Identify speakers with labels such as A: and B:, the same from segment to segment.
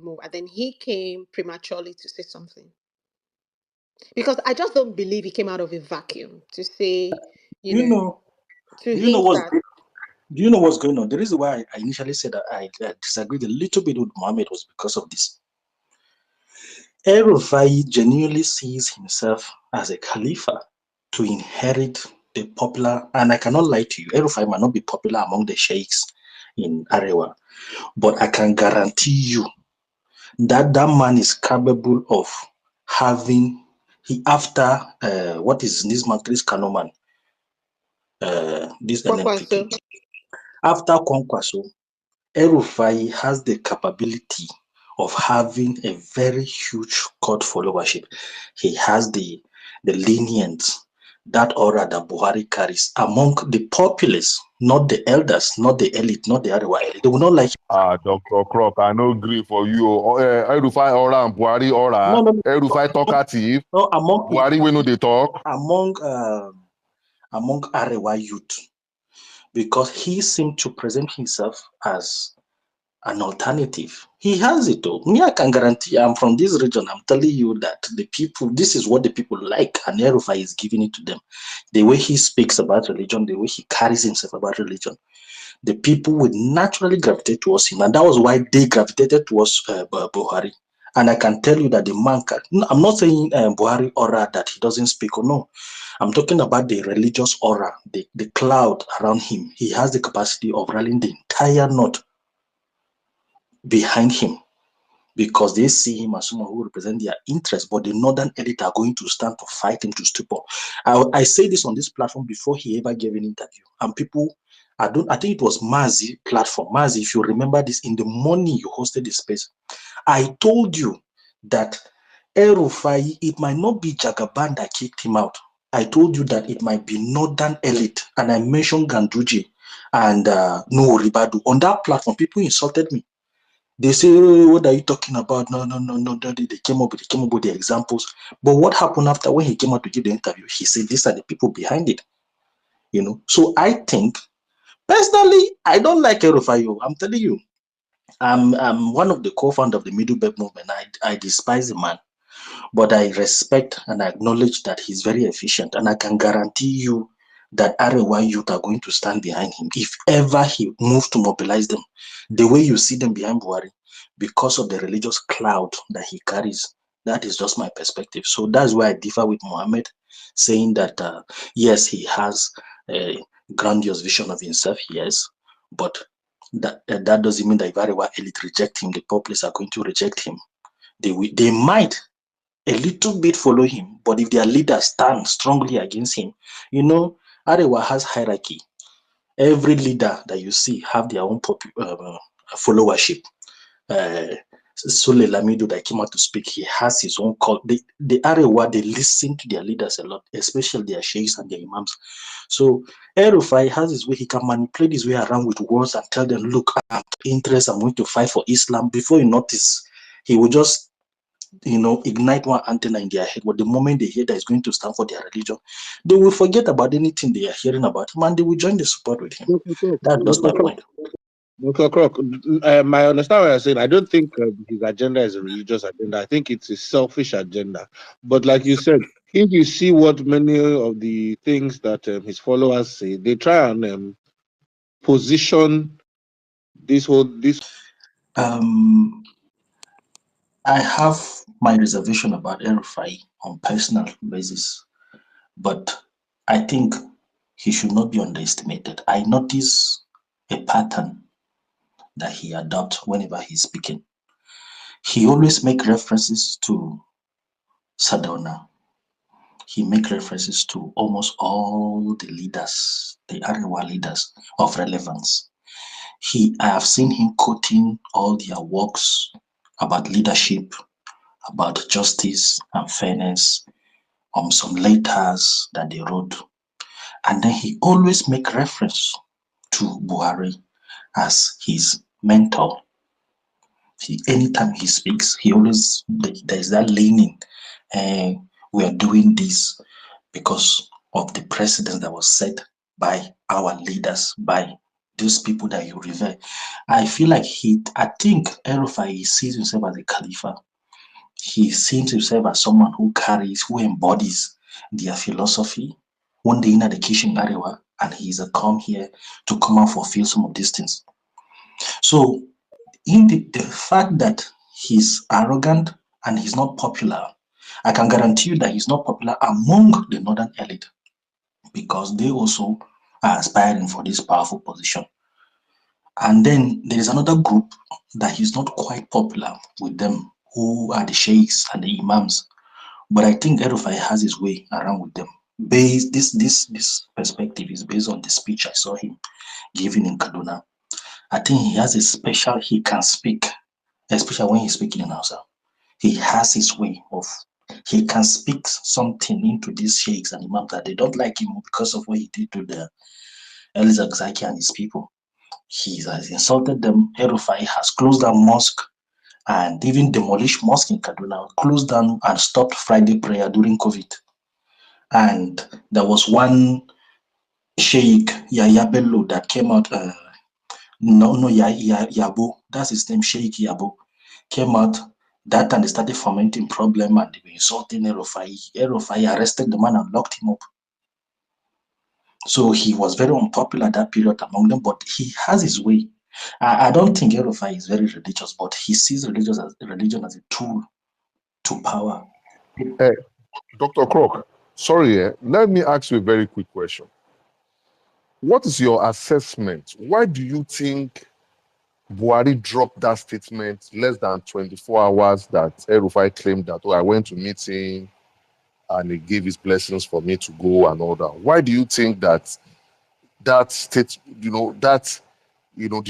A: move, and then he came prematurely to say something. Because I just don't believe he came out of a vacuum to say, you
B: You
A: know,
B: know,
A: to
B: do you know
A: hint
B: what's
A: at.
B: do you know what's going on? The reason why I initially said that I disagreed a little bit with Mohammed was because of this. El-Rufai genuinely sees himself as a Khalifa to inherit the popular, and I cannot lie to you, El-Rufai might not be popular among the sheikhs in Arewa, but I can guarantee you that that man is capable of having, he after, what is this man, Chris Kanoman, this
A: Kwakwanso.
B: NNPP, after Kwankwaso, El-Rufai has the capability of having a very huge court followership. He has the lenient, that aura that Buhari carries among the populace, not the elders, not the elite, not the Arewa elite. They will not like him.
C: Dr. Croc, I no agree for you. El-Rufai aura and Buhari aura.
B: No,
C: El-Rufai talkative.
B: no,
C: Buhari we know they talk.
B: among Arewa youth, because he seemed to present himself as an alternative. He has it though. Me, I can guarantee, I'm from this region. I'm telling you that the people, this is what the people like, and El-Rufai is giving it to them. The way he speaks about religion, the way he carries himself about religion, the people would naturally gravitate towards him, and that was why they gravitated towards Buhari. And I can tell you that the man can, I'm not saying Buhari aura that he doesn't speak or no. I'm talking about the religious aura, the cloud around him. He has the capacity of rallying the entire North behind him, because they see him as someone who represents their interests, but the northern elite are going to stand to fight him to stupor. I say this on this platform before he ever gave an interview, and people, I think it was Mazi platform. Mazi, if you remember this, in the morning you hosted this space, I told you that El-Rufai, it might not be Jagaban that kicked him out. I told you that it might be northern elite, and I mentioned Ganduji and Nuhu Ribadu. On that platform, people insulted me. They say, oh, what are you talking about? No. They came up with the examples. But what happened after, when he came out to give the interview? He said, these are the people behind it. You know, so I think, personally, I don't like El-Rufai. I'm telling you, I'm one of the co-founders of the Middle Belt movement. I despise the man, but I respect and acknowledge that he's very efficient, and I can guarantee you that Arewa youth are going to stand behind him if ever he moves to mobilize them, the way you see them behind Buhari, because of the religious cloud that he carries. That is just my perspective. So that's why I differ with Mohammed, saying that yes, he has a grandiose vision of himself, yes, but that doesn't mean that if Arewa elite reject him, the populace are going to reject him. They might a little bit follow him, but if their leaders stand strongly against him, you know, Arewa has hierarchy. Every leader that you see have their own followership. Sule Lamido that came out to speak, he has his own call. The Arewa, they listen to their leaders a lot, especially their sheikhs and their imams. So El-Rufai has his way. He can manipulate his way around with words and tell them, look, I'm interested, I'm going to fight for Islam. Before you notice, he will just ignite one antenna in their head. But the moment they hear that he's going to stand for their religion, they will forget about anything they are hearing about him, and they will join the support with him. That's just my point.
D: Dr. Croc, I understand what you're saying. I don't think his agenda is a religious agenda. I think it's a selfish agenda. But like you said, if you see what many of the things that his followers say, they try and position this.
B: I have my reservation about El-Rufai on personal basis, but I think he should not be underestimated. I notice a pattern that he adopts whenever he's speaking. He always makes references to Sadona. He makes references to almost all the leaders, the Arewa leaders of relevance. I have seen him quoting all their works about leadership, about justice and fairness, some letters that they wrote. And then he always make reference to Buhari as his mentor. Anytime he speaks, he always, there's that leaning. We are doing this because of the precedent that was set by our leaders, by these people that you revere. I feel like I think El-Rufai sees himself as a Khalifa. He sees himself as someone who embodies their philosophy. One day in the kitchen area, and he's come here to come and fulfill some of these things. So, in the fact that he's arrogant and he's not popular, I can guarantee you that he's not popular among the northern elite because they also are aspiring for this powerful position. And then there is another group that is not quite popular with them, who are the sheikhs and the imams. But I think El-Rufai has his way around with them. This perspective is based on the speech I saw him giving in Kaduna. I think he has he can speak, especially when he's speaking in Hausa. He has his way of, he can speak something into these sheikhs and imams that they don't like him because of what he did to the Elizak Zaki and his people. He has insulted them. El-Rufai has closed down mosque and even demolished mosque in Kaduna, closed down and stopped Friday prayer during COVID. And there was one Sheikh Yahya Bello that came out. Yabo, that's his name, Sheikh Yabo, came out. That time they started fomenting problem and they were insulting El-Rufai. El-Rufai arrested the man and locked him up. So he was very unpopular that period among them, but he has his way. I don't think El-Rufai is very religious, but he sees religion as a tool to power.
C: Dr. Croc, sorry, let me ask you a very quick question. What is your assessment? Why do you think Buhari dropped that statement less than 24 hours that El-Rufai claimed that, I went to meet him and he gave his blessings for me to go and all that? Why do you think that the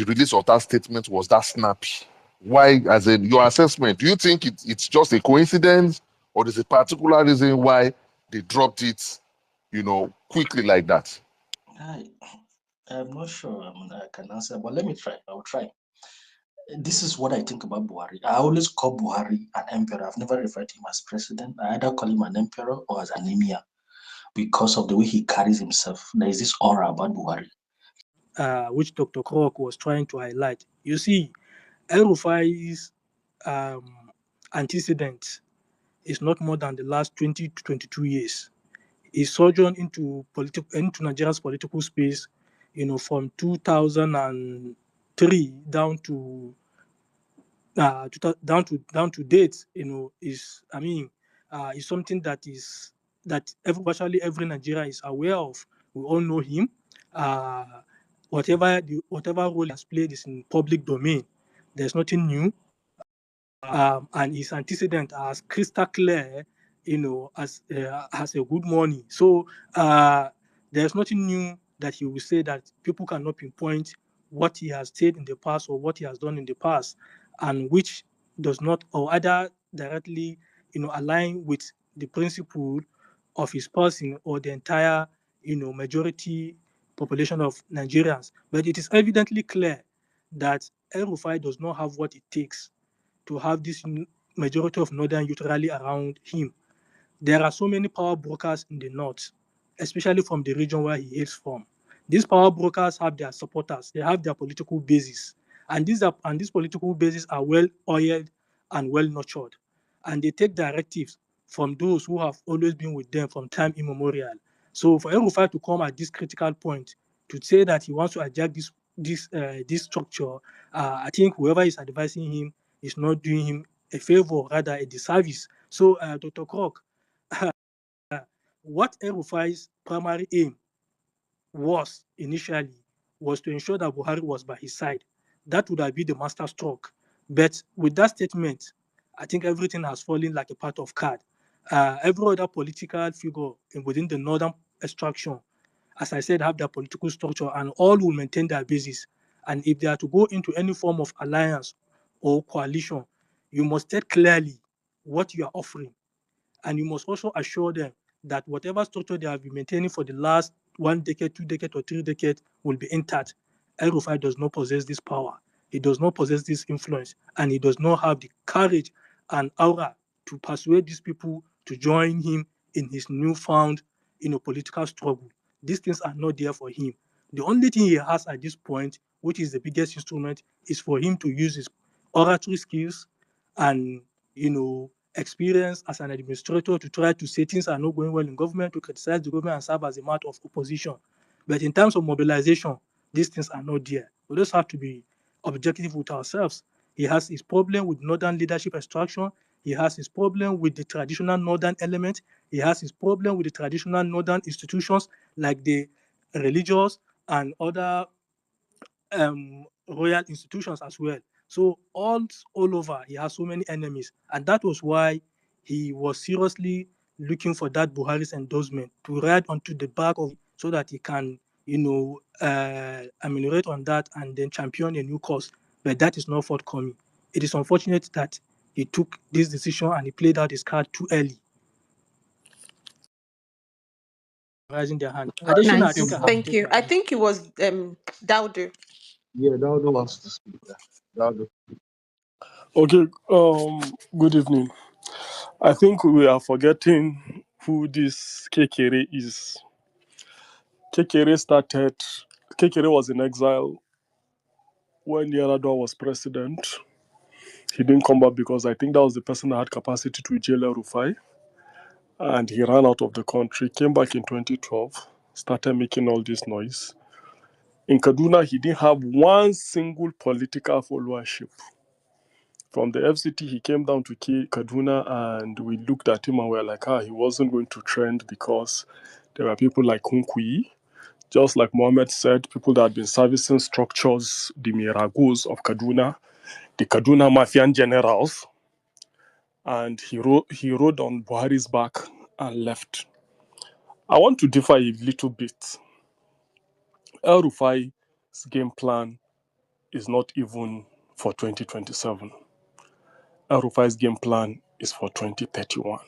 C: release of that statement was that snappy? Why, as in your assessment, do you think it's just a coincidence or there's a particular reason why they dropped it, quickly like that?
B: I'm not sure I can answer, but let me try. I'll try. This is what I think about Buhari. I always call Buhari an emperor. I've never referred to him as president. I either call him an emperor or as an emir because of the way he carries himself. There is this aura about Buhari.
E: Which Dr. Croc was trying to highlight. You see, El-Rufai's antecedent is not more than the last 20 to 22 years. He sojourned into Nigeria's political space, from 2003 down to date. Is something that virtually every Nigerian is aware of. We all know him. Whatever role he has played is in public domain. There's nothing new. And his antecedent as crystal clear, as a good morning. So there's nothing new that he will say that people cannot pinpoint what he has said in the past or what he has done in the past, and which does not or either directly, align with the principle of his person or the entire, majority population of Nigerians. But it is evidently clear that El-Rufai does not have what it takes to have this majority of northern youth rally around him. There are so many power brokers in the north, especially from the region where he hails from. These power brokers have their supporters, they have their political bases, and these political bases are well oiled and well nurtured, and they take directives from those who have always been with them from time immemorial. So for El-Rufai to come at this critical point to say that he wants to hijack this structure, I think whoever is advising him is not doing him a favor, rather a disservice. So, Dr. Croc, what El-Rufai's primary aim was initially was to ensure that Buhari was by his side. That would have been the master stroke. But with that statement, I think everything has fallen like a part of card. Every other political figure within the northern extraction, as I said, have their political structure and all will maintain their basis. And if they are to go into any form of alliance or coalition, you must state clearly what you are offering. And you must also assure them that whatever structure they have been maintaining for the last 1 decade, 2 decades, or 3 decades will be intact. El-Rufai does not possess this power. He does not possess this influence, and he does not have the courage and aura to persuade these people to join him in his newfound, political struggle. These things are not there for him. The only thing he has at this point, which is the biggest instrument, is for him to use his oratory skills and, experience as an administrator to try to say things are not going well in government, to criticize the government and serve as a mat of opposition. But in terms of mobilization, these things are not there. We just have to be objective with ourselves. He has his problem with northern leadership extraction. He has his problem with the traditional northern element. He has his problem with the traditional northern institutions like the religious and other royal institutions as well. So all over, he has so many enemies, and that was why he was seriously looking for that Buhari's endorsement to ride onto the back of, so that he can, ameliorate on that and then champion a new cause. But that is not forthcoming. It is unfortunate that he took this decision and he played out his card too early, raising their hand. Additional, I
A: Nice.
E: think I have to
A: Thank
E: take
A: you.
E: my
A: I
E: leave.
A: think it was Daudu.
D: Yeah, that wants to speak. That
F: Okay, good evening. I think we are forgetting who this Kekere is. Kekere was in exile when Yaradua was president. He didn't come back because I think that was the person that had capacity to jail El-Rufai. And he ran out of the country, came back in 2012, started making all this noise. In Kaduna, he didn't have one single political followership. From the FCT, he came down to Kaduna, and we looked at him and we were like, he wasn't going to trend because there were people like Kunkui, just like Mohammed said, people that had been servicing structures, the Miragos of Kaduna, the Kaduna Mafian generals, and he rode on Buhari's back and left. I want to differ a little bit. El-Rufai's game plan is not even for 2027. El-Rufai's game plan is for 2031.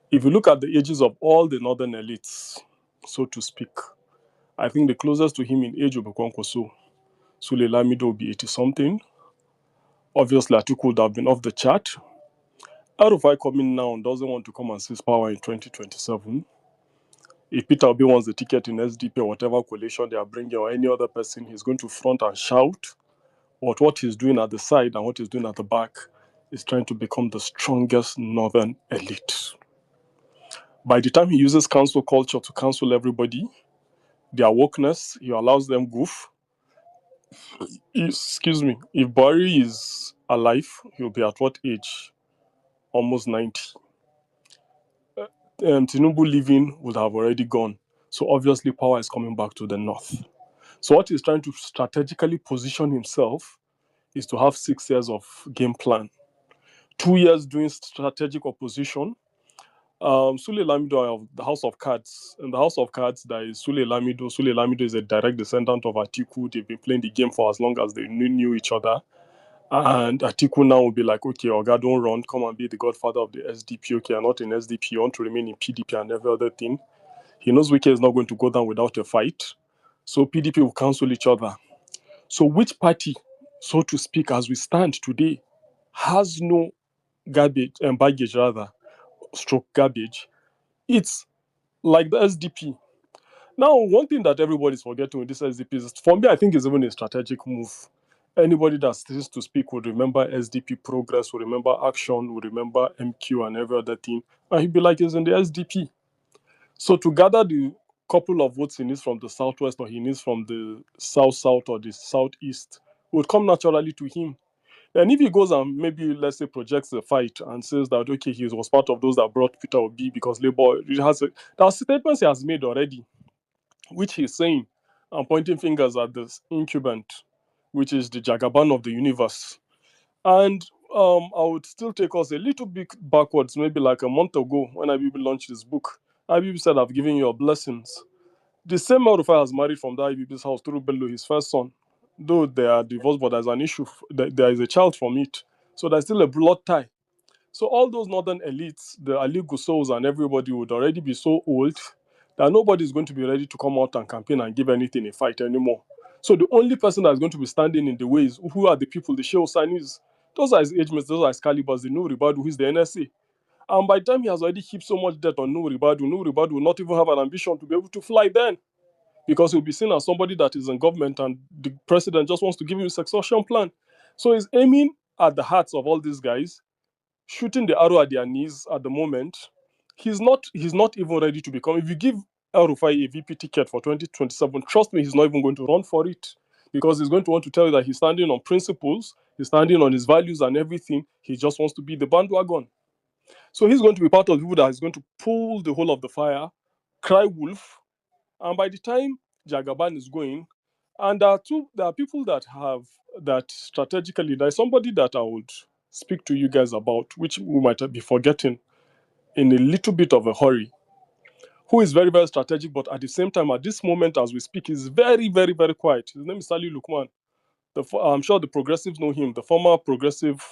F: If you look at the ages of all the northern elites, so to speak, I think the closest to him in age will be Kwankwaso. Sule Lamido will be 80 something. Obviously, Atiku would have been off the chart. El-Rufai coming now doesn't want to come and seize power in 2027. If Peter Obi wants the ticket in SDP or whatever coalition they are bringing or any other person, he's going to front and shout. But what he's doing at the side and what he's doing at the back is trying to become the strongest northern elite. By the time he uses council culture to counsel everybody, their wokeness, he allows them goof. Excuse me. If Barry is alive, he'll be at what age? Almost 90. Tinubu leaving would have already gone. So obviously power is coming back to the north. So what he's trying to strategically position himself is to have 6 years of game plan. 2 years doing strategic opposition. Sule Lamido of the House of Cards. In the House of Cards, there is Sule Lamido. Sule Lamido is a direct descendant of Atiku. They've been playing the game for as long as they knew each other. And Atiku now will be like, okay, Oga, don't run. Come and be the godfather of the SDP. Okay, you're not in SDP. You want to remain in PDP and every other thing. He knows Wike is not going to go down without a fight. So PDP will cancel each other. So which party, so to speak, as we stand today, has no baggage rather, stroke garbage? It's like the SDP. Now, one thing that everybody's forgetting with this SDP is, for me, I think it's even a strategic move. Anybody that sees to speak would remember SDP progress, would remember action, would remember MQ and every other thing. And he'd be like, he's in the SDP. So to gather the couple of votes he needs from the southwest or he needs from the south-south or the southeast would come naturally to him. And if he goes and maybe, let's say, projects the fight and says that, okay, he was part of those that brought Peter Obi because Labour, there are statements he has made already, which he's saying and pointing fingers at this incumbent, which is the Jagaban of the universe. And I would still take us a little bit backwards, maybe like a month ago when IBB launched this book. IBB said, I've given you your blessings. The same El-Rufai has married from the IBB's house through Bello, his first son. Though they are divorced, but there's an issue. There is a child from it. So there's still a blood tie. So all those northern elites, the Ali Gussos and everybody would already be so old that nobody is going to be ready to come out and campaign and give anything a fight anymore. So the only person that's going to be standing in the way is who are the people, the Sheikh Sanis. Those are his age mates, those are his calibers, the Nuri Badu, who is the NSA. And by the time he has already heaped so much debt on Nuri Badu will not even have an ambition to be able to fly then. because he'll be seen as somebody that is in government and the president just wants to give him a succession plan. So he's aiming at the hearts of all these guys, shooting the arrow at their knees at the moment. He's not even ready to become. If you give El-Rufai a VP ticket for 2027, trust me, he's not even going to run for it, because he's going to want to tell you that he's standing on principles, he's standing on his values and everything. He just wants to be the bandwagon. So he's going to be part of the people that is going to pull the whole of the fire, cry wolf, and by the time Jagaban is going, and there are people that have that strategically. There's somebody that I would speak to you guys about, which we might be forgetting in a little bit of a hurry, who is very, very strategic, but at the same time, at this moment as we speak, is very, very, very quiet. His name is Sali Lukman. I'm sure the progressives know him, the former progressive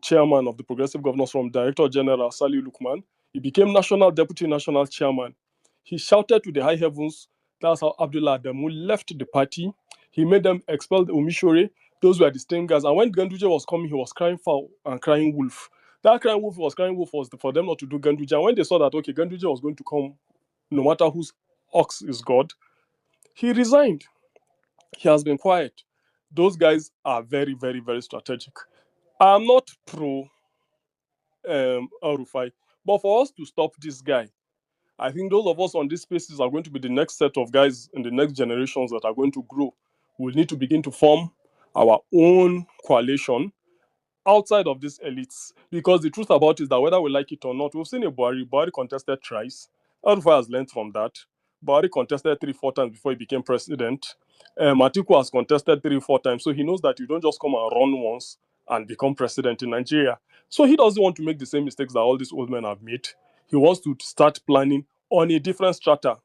F: chairman of the Progressive Governors Forum, Director General Sali Lukman. He became Deputy National Chairman. He shouted to the high heavens. That's how Abdullah Adamu left the party. He made them expel the Omishore. Those were the same guys. And when Ganduje was coming, he was crying foul and crying wolf. That crying wolf was for them not to do Ganduje. And when they saw that, okay, Ganduje was going to come, no matter whose ox is God, he resigned. He has been quiet. Those guys are very, very, very strategic. I'm not pro El-Rufai, but for us to stop this guy, I think those of us on these spaces are going to be the next set of guys in the next generations that are going to grow. We'll need to begin to form our own coalition outside of these elites. Because the truth about it is that whether we like it or not, we've seen a Buhari contested thrice. El-Rufai has learned from that. Buhari contested 3-4 times before he became president. Atiku has contested 3-4 times. So he knows that you don't just come and run once and become president in Nigeria. So he doesn't want to make the same mistakes that all these old men have made. He wants to start planning on a different strata.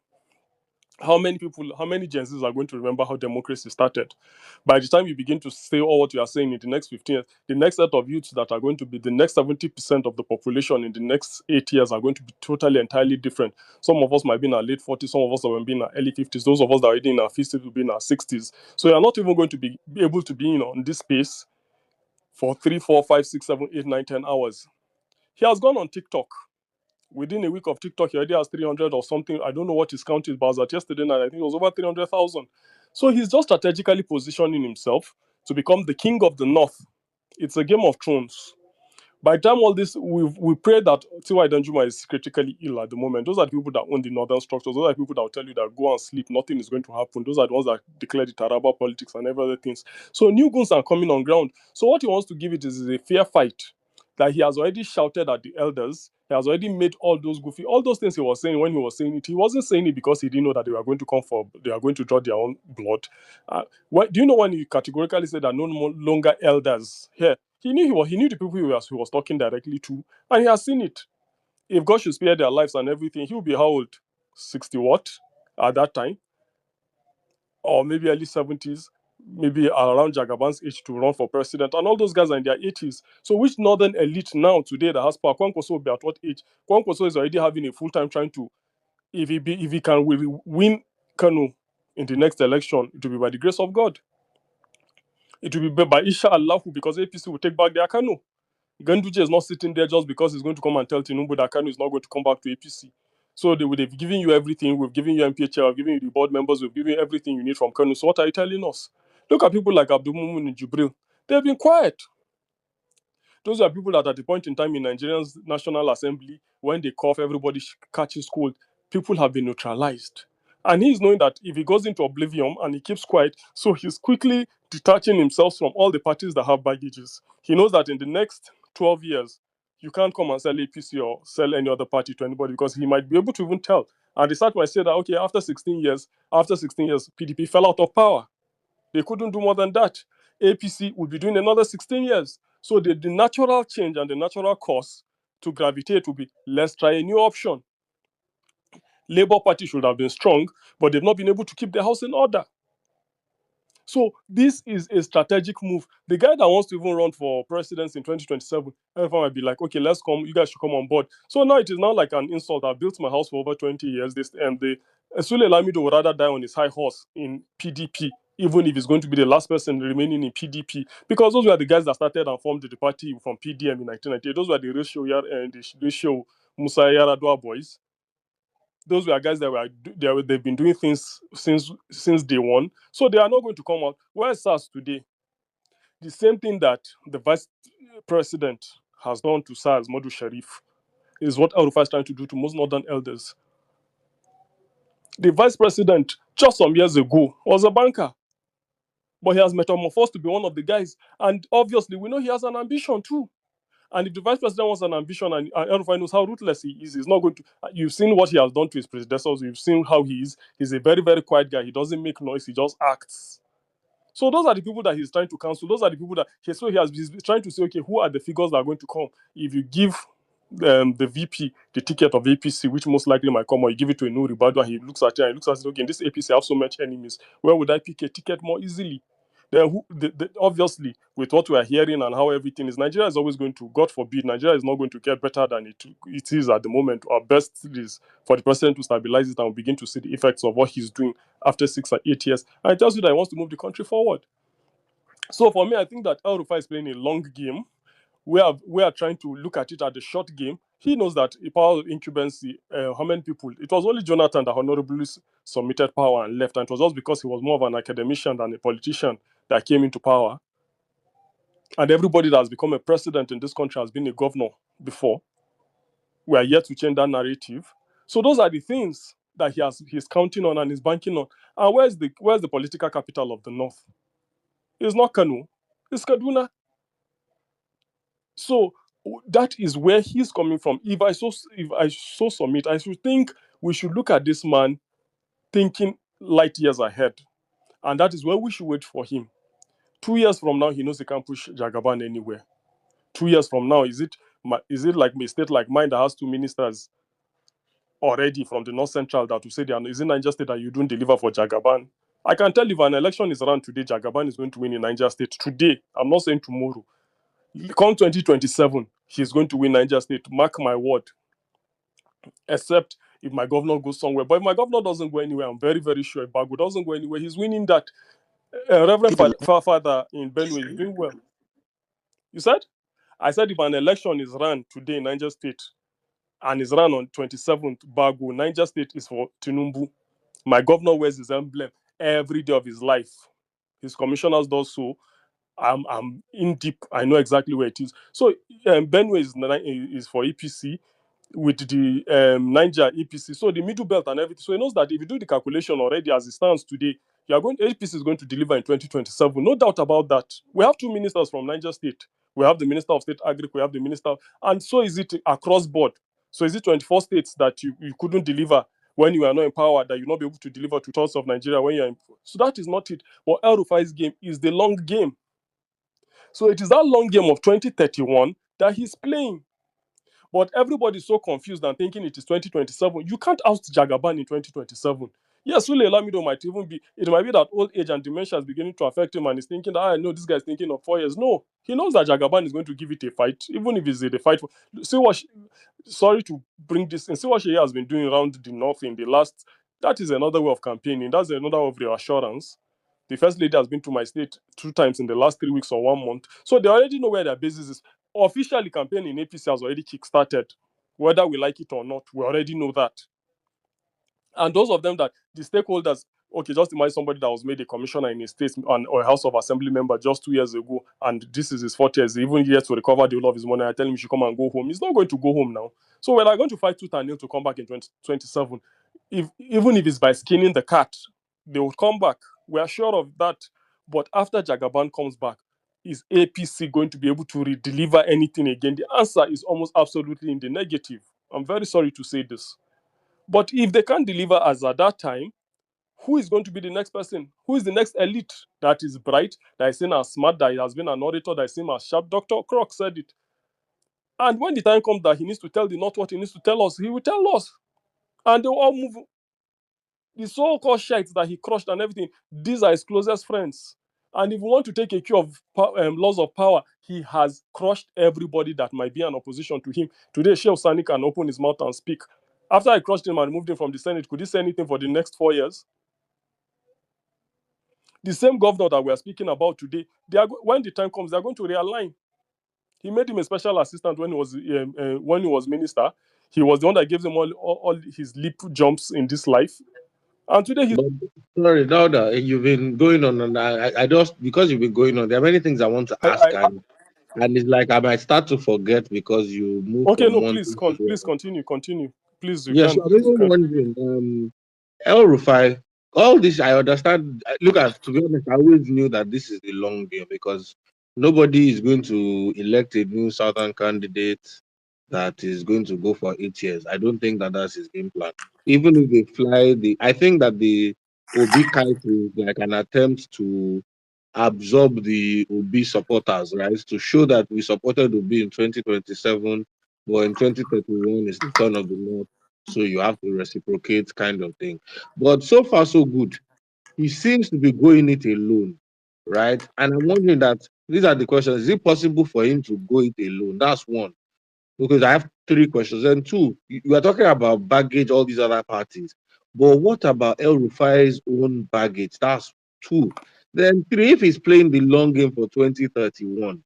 F: How many Gen Zs are going to remember how democracy started? By the time you begin to say all what you are saying in the next 15 years, the next set of youths that are going to be the next 70% of the population in the next 8 years are going to be totally, entirely different. Some of us might be in our late 40s, some of us will be in our early 50s, those of us that are already in our 50s will be in our 60s. So you're not even going to be able to be in this space for 3, 4, 5, 6, 7, 8, 9, 10 hours. He has gone on TikTok. Within a week of TikTok, he already has 300 or something. I don't know what his count is, but as at yesterday night, I think it was over 300,000. So he's just strategically positioning himself to become the king of the North. It's a Game of Thrones. By the time all this, we pray that Tiwa Danjuma is critically ill at the moment. Those are the people that own the northern structures. Those are the people that will tell you that go and sleep, nothing is going to happen. Those are the ones that declare the Taraba politics and every other things. So new goons are coming on ground. So what he wants to give it is a fair fight. That he has already shouted at the elders. He has already made all those things he was saying when he was saying it. He wasn't saying it because he didn't know that they are going to draw their own blood. Do you know when he categorically said that no longer elders here? He knew the people he was talking directly to, and he has seen it. If God should spare their lives and everything, he will be how old? 60 what at that time? Or maybe early 70s, maybe around Jagaban's age to run for president. And all those guys are in their 80s. So which northern elite now today that has power? Kwankwaso will be at what age? Kwankwaso is already having a full-time trying to, if he can win Kanu in the next election, it will be by the grace of God. It will be by Isha Allah, because APC will take back their Kanu. Ganduje is not sitting there just because he's going to come and tell Tinubu that Kanu is not going to come back to APC. So they've given you everything. We've given you MPHR, we've given you the board members, we've given you everything you need from Kanu. So what are you telling us? Look at people like Abdul Mumun and Jubril. They've been quiet. Those are people that at the point in time in Nigeria's National Assembly, when they cough, everybody catches cold. People have been neutralized. And he's knowing that if he goes into oblivion and he keeps quiet, so he's quickly detaching himself from all the parties that have baggages. He knows that in the next 12 years, you can't come and sell APC or sell any other party to anybody, because he might be able to even tell. And the start might say that, okay, after 16 years, PDP fell out of power. They couldn't do more than that. APC will be doing another 16 years. So the natural change and the natural course to gravitate will be, let's try a new option. Labour Party should have been strong, but they've not been able to keep the house in order. So this is a strategic move. The guy that wants to even run for president in 2027, everyone might be like, okay, let's come. You guys should come on board. So now it is now like an insult. I built my house for over 20 years. Sule Lamido would rather die on his high horse in PDP, even if he's going to be the last person remaining in PDP, because those were the guys that started and formed the party from PDM in 1998. Those were the ratio Musa Yaradua boys. Those were guys that they've been doing things since day one. So they are not going to come out. Where's SARS today? The same thing that the vice president has done to SARS, Modu Sharif, is what El-Rufai is trying to do to most northern elders. The vice president, just some years ago, was a banker, but he has metamorphosed to be one of the guys. And obviously, we know he has an ambition too. And if the vice president wants an ambition and El-Rufai knows how ruthless he is, he's not going to. You've seen what he has done to his predecessors. You've seen how he is. He's a very, very quiet guy. He doesn't make noise. He just acts. So those are the people that he's trying to counsel. Those are the people that he's trying to say, okay, who are the figures that are going to come? If you give the VP the ticket of APC, which most likely might come, or you give it to a new Ribadu, and he looks at it and he looks at it, okay, in this APC I have so much enemies. Where would I pick a ticket more easily? Then obviously, with what we are hearing and how everything is, Nigeria is always going to, God forbid, Nigeria is not going to get better than it is at the moment. Our best is for the president to stabilize it and begin to see the effects of what he's doing after 6 or 8 years. And it tells you that he wants to move the country forward. So for me, I think that El-Rufai is playing a long game. We are trying to look at it at the short game. He knows that power incumbency, how many people? It was only Jonathan that honorably submitted power and left, and it was just because he was more of an academician than a politician that came into power. And everybody that has become a president in this country has been a governor before. We are yet to change that narrative. So those are the things that he's counting on and is banking on. And where's the political capital of the North? It's not Kanu, it's Kaduna. So that is where he's coming from. If I so submit, I should think we should look at this man thinking light years ahead. And that is where we should wait for him. 2 years from now, he knows he can't push Jagaban anywhere. 2 years from now, is it like a state like mine that has 2 ministers already from the North Central that will say, is it Niger State that you don't deliver for Jagaban? I can tell you if an election is run today, Jagaban is going to win in Niger State. Today, I'm not saying tomorrow. Come 2027, he's going to win Niger State. Mark my word. Except if my governor goes somewhere. But if my governor doesn't go anywhere, I'm very, very sure if Bago doesn't go anywhere, he's winning that. Reverend Father in Benue is doing well. You said? I said if an election is run today in Niger State and is run on 27th, Bago, Niger State is for Tinubu. My governor wears his emblem every day of his life. His commissioners do so. I'm in deep. I know exactly where it is. So Benue is for EPC with the Niger EPC. So the middle belt and everything. So he knows that if you do the calculation already as it stands today, APC is going to deliver in 2027. No doubt about that. We have 2 ministers from Niger State. We have the Minister of State Agric, we have the Minister, and so is it across board. So is it 24 states that you couldn't deliver when you are not empowered, that you'll not be able to deliver to thirds of Nigeria when you're in? So that is not it. But El-Rufai's game is the long game. So it is that long game of 2031 that he's playing. But everybody's so confused and thinking it is 2027. You can't oust Jagaban in 2027. Yes, Sule Lamido might be that old age and dementia is beginning to affect him and he's thinking that, I know this guy's thinking of 4 years. No, he knows that Jagaban is going to give it a fight, even if it's a fight. Sorry to bring this in. See what she has been doing around the North in the last, that is another way of campaigning. That's another way of reassurance. The first lady has been to my state 2 times in the last 3 weeks or 1 month. So they already know where their basis is. Officially, campaigning in APC has already kick-started. Whether we like it or not, we already know that. And those of them that the stakeholders, okay, just imagine somebody that was made a commissioner in a state or a House of Assembly member just 2 years ago, and this is his 4th year, even yet to recover the whole of his money. I tell him he should come and go home. He's not going to go home now. So we're going to fight tooth and nail to come back in 2027. Even if it's by skinning the cat, they will come back. We are sure of that. But after Jagaban comes back, is APC going to be able to deliver anything again? The answer is almost absolutely in the negative. I'm very sorry to say this. But if they can't deliver as at that time, who is going to be the next person? Who is the next elite that is bright, that is seen as smart, that has been an orator, that is seen as sharp? Dr. Croc said it. And when the time comes that he needs to tell the North what he needs to tell us, he will tell us. And they will all move. The so-called shites that he crushed and everything, these are his closest friends. And if we want to take a cue of laws of power, he has crushed everybody that might be an opposition to him. Today, Sheikh Sani can open his mouth and speak. After I crushed him and removed him from the Senate, could he say anything for the next 4 years? The same governor that we are speaking about today, when the time comes, they are going to realign. He made him a special assistant when he was minister. He was the one that gave him all his leap jumps in this life. And today he's
D: But sorry, now that you've been going on, and I just because you've been going on, there are many things I want to ask, and it's like I might start to forget because you move
F: okay.
D: from
F: No,
D: one
F: please,
D: thing to the
F: please
D: other.
F: continue. Please, you
D: Yes,
F: can.
D: I'm even wondering, El-Rufai, all this I understand. Look, to be honest, I always knew that this is the long game because nobody is going to elect a new Southern candidate that is going to go for 8 years. I don't think that that's his game plan. Even if they fly I think that the Obi kite is like an attempt to absorb the Obi supporters, right? To show that we supported Obi in 2027, but in 2031 it's the turn of the North, so you have to reciprocate, kind of thing. But so far so good. He seems to be going it alone, right? And I'm wondering that these are the questions. Is it possible for him to go it alone? That's one. Because I have three questions. And two, you are talking about baggage, all these other parties. But what about El-Rufai's own baggage? That's two. Then three, if he's playing the long game for 2031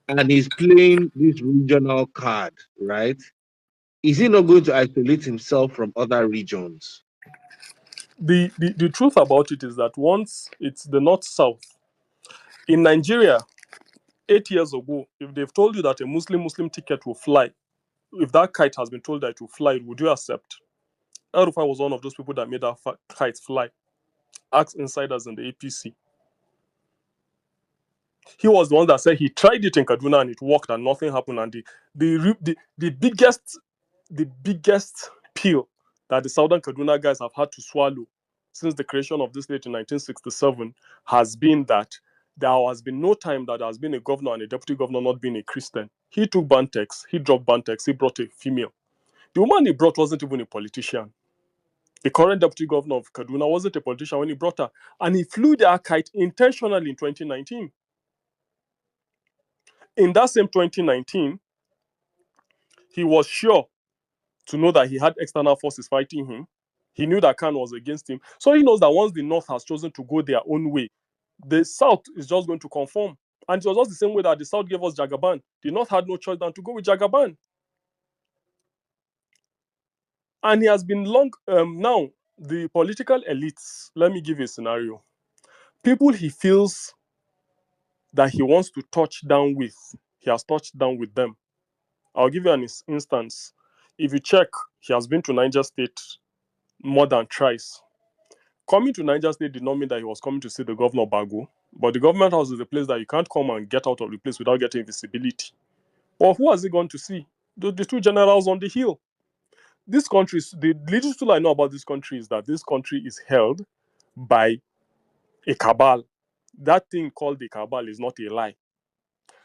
D: and he's playing this regional card, right? Is he not going to isolate himself from other regions?
F: the truth about it is that once it's the north-south in Nigeria 8 years ago, if they've told you that a Muslim ticket will fly, if that kite has been told that it will fly, would you accept? El-Rufai was one of those people that made that kite fly. Ask insiders in the APC. He was the one that said he tried it in Kaduna and it worked and nothing happened. And the biggest pill that the Southern Kaduna guys have had to swallow since the creation of this state in 1967 has been that there has been no time that there has been a governor and a deputy governor not being a Christian. He took Bantex, he dropped Bantex, he brought a female. The woman he brought wasn't even a politician. The current deputy governor of Kaduna wasn't a politician when he brought her. And he flew their kite intentionally in 2019. In that same 2019, he was sure to know that he had external forces fighting him. He knew that Khan was against him. So he knows that once the North has chosen to go their own way, the South is just going to conform. And it was just the same way that the South gave us Jagaban. The North had no choice than to go with Jagaban. And he has been long. Now, the political elites, let me give you a scenario. People he feels that he wants to touch down with, he has touched down with them. I'll give you an instance. If you check, he has been to Niger State more than thrice. Coming to Niger State did not mean that he was coming to see the governor Bago, but the government house is a place that you can't come and get out of the place without getting visibility. Or who has he gone to see? The two generals on the hill. This country, the little I know about this country is that this country is held by a cabal. That thing called the cabal is not a lie.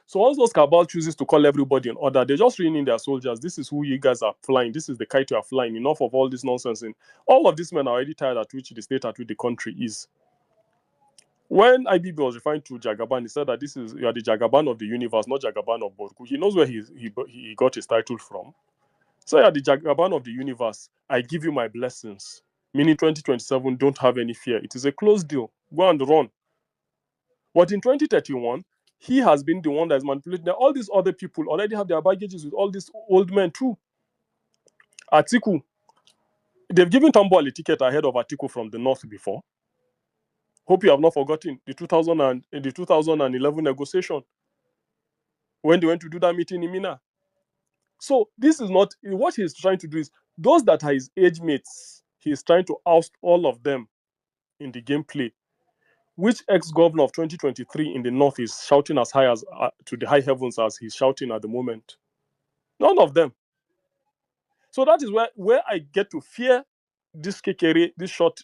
F: So once those cabal chooses to call everybody in order, they're just reading their soldiers. This is who you guys are flying. This is the kite you are flying. Enough of all this nonsense. And all of these men are already tired at which the state at which the country is. When IBB was referring to Jagaban, he said that you are the Jagaban of the universe, not Jagaban of Borku. He knows where he got his title from. So you are the Jagaban of the universe. I give you my blessings. Meaning 2027, don't have any fear. It is a closed deal. Go and run. But in 2031, he has been the one that is manipulating. Now, all these other people already have their baggages with all these old men too. Atiku, they've given Tambol a ticket ahead of Atiku from the north before. Hope you have not forgotten the 2011 negotiation when they went to do that meeting in Mina. So this is not what he's trying to do. Is those that are his age mates, he's trying to oust all of them in the gameplay. Which ex-governor of 2023 in the north is shouting as high as to the high heavens as he's shouting at the moment? None of them. So that is where I get to fear this Kekere, this short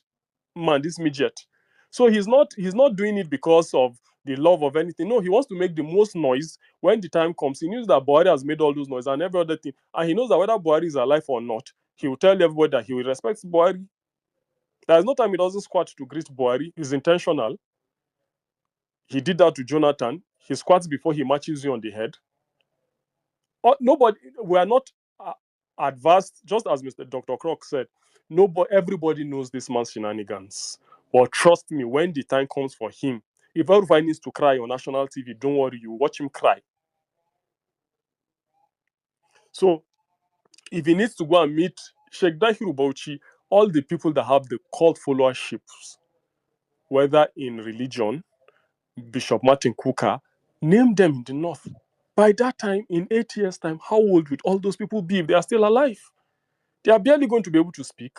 F: man, this midget. So he's not doing it because of the love of anything. No, he wants to make the most noise when the time comes. He knows that Buhari has made all those noise and every other thing. And he knows that whether Buhari is alive or not, he will tell everybody that he will respect Buhari. There's no time he doesn't squat to greet Buhari. It's intentional. He did that to Jonathan. He squats before he matches you on the head. Nobody, we are not advanced, just as Mr. Dr. Croc said. Everybody knows this man's shenanigans. But trust me, when the time comes for him, if El-Rufai needs to cry on national TV, don't worry, you watch him cry. So if he needs to go and meet Sheikh Dahiru Bauchi, all the people that have the cult followerships, whether in religion, Bishop Martin Kuka, name them in the north. By that time, in 8 years' time, how old would all those people be if they are still alive? They are barely going to be able to speak.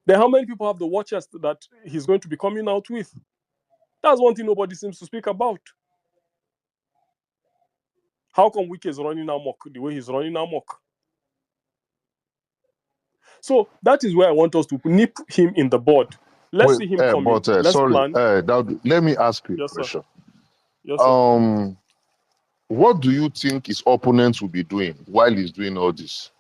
F: Then how many people have the watchers that he's going to be coming out with? That's one thing nobody seems to speak about. How come Wike is running amok the way he's running amok? So that is where I want us to nip him in the bud. Let's
C: Wait,
F: see him come in. Let's
C: sorry,
F: plan.
C: let me ask you a
F: Yes, sir.
C: question.
F: Yes, sir.
C: What do you think his opponents will be doing while he's doing all this?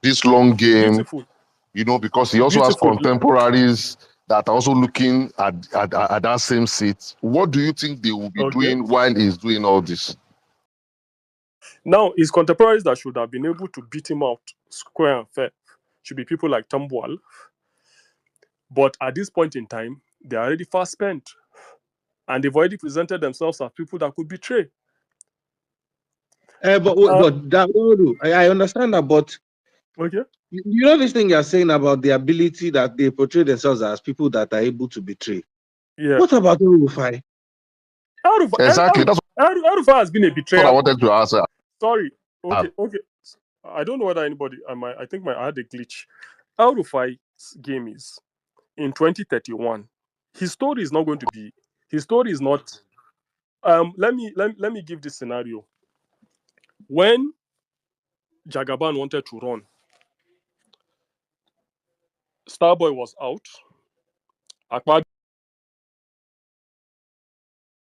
C: This long game,
F: Beautiful.
C: you know, because he also has
F: Beautiful.
C: contemporaries that are also looking at that same seat. What do you think they will be
F: Okay.
C: doing while he's doing all this?
F: Now, his contemporaries that should have been able to beat him out square and fair should be people like Tambuwal. But at this point in time, they're already fast spent. And they've already presented themselves as people that could betray.
D: But that, I understand that, but
F: Okay.
D: you know this thing you're saying about the ability that they portray themselves as people that are able to betray.
F: Yeah.
D: What about El-Rufai?
C: Exactly. That's
F: El-Rufai has been a betrayer.
C: what I wanted to ask.
F: Sorry. Okay. I don't know whether anybody. I think I had a glitch. El-Rufai's game is in 2031. His story is not going to be. His story is not. Let me give this scenario. When Jagaban wanted to run, Starboy was out. Akpabio